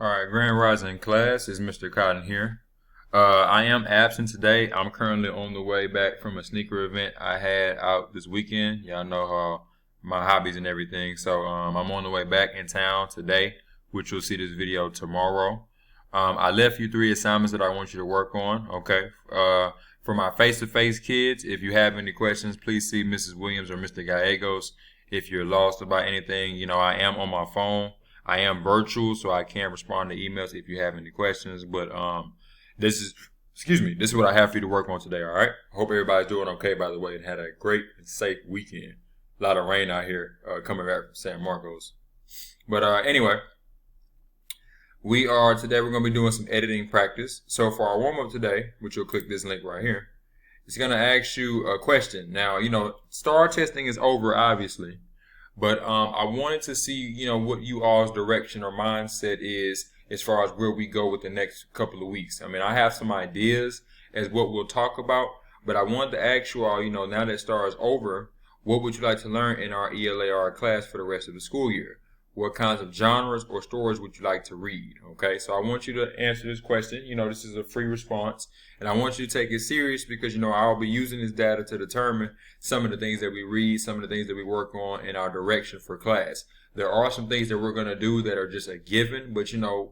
All right, Grand Rising class is Mr. Cotton here. I am absent today. I'm currently on the way back from a sneaker event I had out this weekend. Y'all know how my hobbies and everything. So I'm on the way back in town today, which you'll see this video tomorrow. I left you 3 assignments that I want you to work on, okay? For my face-to-face kids, if you have any questions, please see Mrs. Williams or Mr. Gallegos. If you're lost about anything, I am on my phone. I am virtual, so I can respond to emails if you have any questions. But this is what I have for you to work on today, all right? I hope everybody's doing okay, by the way, and had a great and safe weekend. A lot of rain out here coming back from San Marcos. But anyway, today we're going to be doing some editing practice. So for our warm-up today, which you'll click this link right here, it's going to ask you a question. Now, STAR testing is over, obviously. But I wanted to see, what you all's direction or mindset is as far as where we go with the next couple of weeks. I mean, I have some ideas as what we'll talk about, but I wanted to ask you all, now that STAR is over, what would you like to learn in our ELAR class for the rest of the school year? What kinds of genres or stories would you like to read? Okay, so I want you to answer this question. This is a free response, and I want you to take it serious because, I'll be using this data to determine some of the things that we read, some of the things that we work on in our direction for class. There are some things that we're going to do that are just a given, but,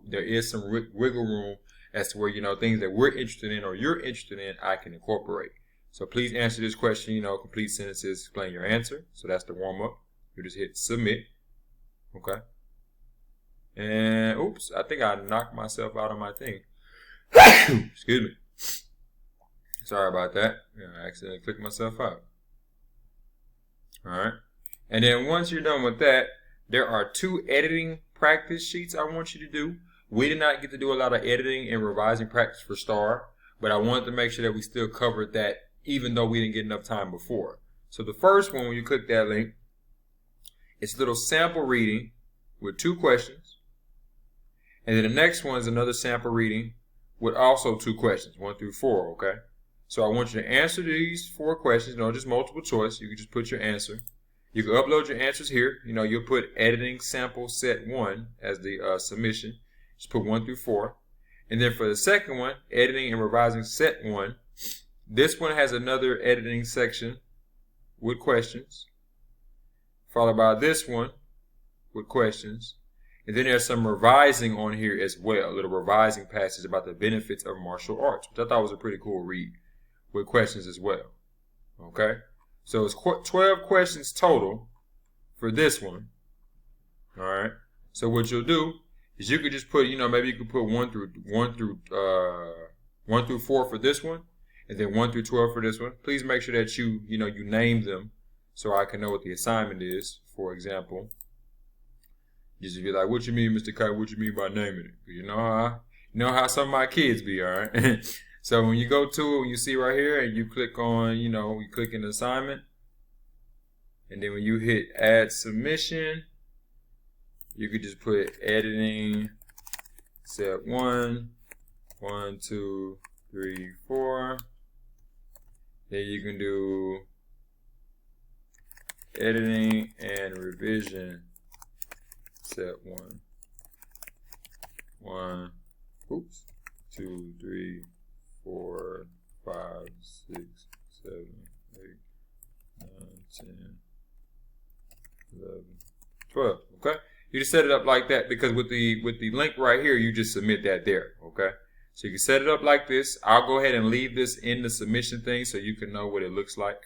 there is some wiggle room as to where, things that we're interested in or you're interested in, I can incorporate. So please answer this question, complete sentences, explain your answer. So that's the warm-up. You just hit submit. Okay. And oops, I think I knocked myself out of my thing. Excuse me. Sorry about that. I accidentally clicked myself out. Alright. And then once you're done with that, there are 2 editing practice sheets I want you to do. We did not get to do a lot of editing and revising practice for STAR, but I wanted to make sure that we still covered that even though we didn't get enough time before. So the first one, when you click that link, it's a little sample reading with 2 questions. And then the next one is another sample reading with also 2 questions, 1 through 4, okay? So I want you to answer these 4 questions, just multiple choice. You can just put your answer. You can upload your answers here. You'll put editing sample set 1 as the submission. Just put 1 through 4. And then for the second one, editing and revising set 1, this one has another editing section with questions, followed by this one with questions. And then there's some revising on here as well, a little revising passage about the benefits of martial arts, which I thought was a pretty cool read with questions as well. Okay? So it's 12 questions total for this one. All right? So what you'll do is you could just put, maybe you could put 1 through 4 for this one, and then 1 through 12 for this one. Please make sure that you name them so I can know what the assignment is. For example, just be like, what you mean, Mr. Kite? What you mean by naming it? You know how some of my kids be, all right? So when you go to it, when you see right here, and you click on, you click in assignment, and then when you hit add submission, you could just put editing set 1, 1, 2, 3, 4. Then you can do editing and revision set 1, 2, 3, 4, 5, 6, 7, 8, 9, 10, 11, 12. Okay, you just set it up like that because with the link right here, you just submit that there. Okay, so you can set it up like this. I'll go ahead and leave this in the submission thing so you can know what it looks like.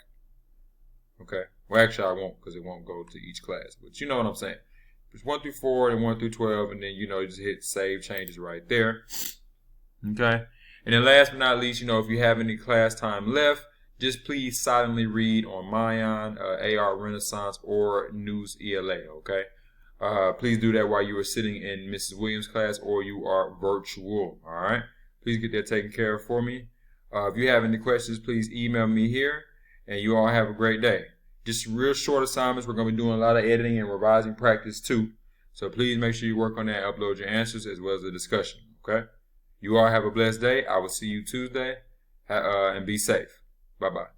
Okay. Well, actually, I won't because it won't go to each class. But you know what I'm saying. It's 1 through 4 and 1 through 12, and then you just hit save changes right there. Okay. And then last but not least, if you have any class time left, just please silently read on Mayan, AR Renaissance, or News ELA. Okay. Please do that while you are sitting in Mrs. Williams' class or you are virtual. All right. Please get that taken care of for me. If you have any questions, please email me here. And you all have a great day. Just real short assignments. We're going to be doing a lot of editing and revising practice too. So please make sure you work on that, upload your answers as well as the discussion. Okay? You all have a blessed day. I will see you Tuesday. And be safe. Bye-bye.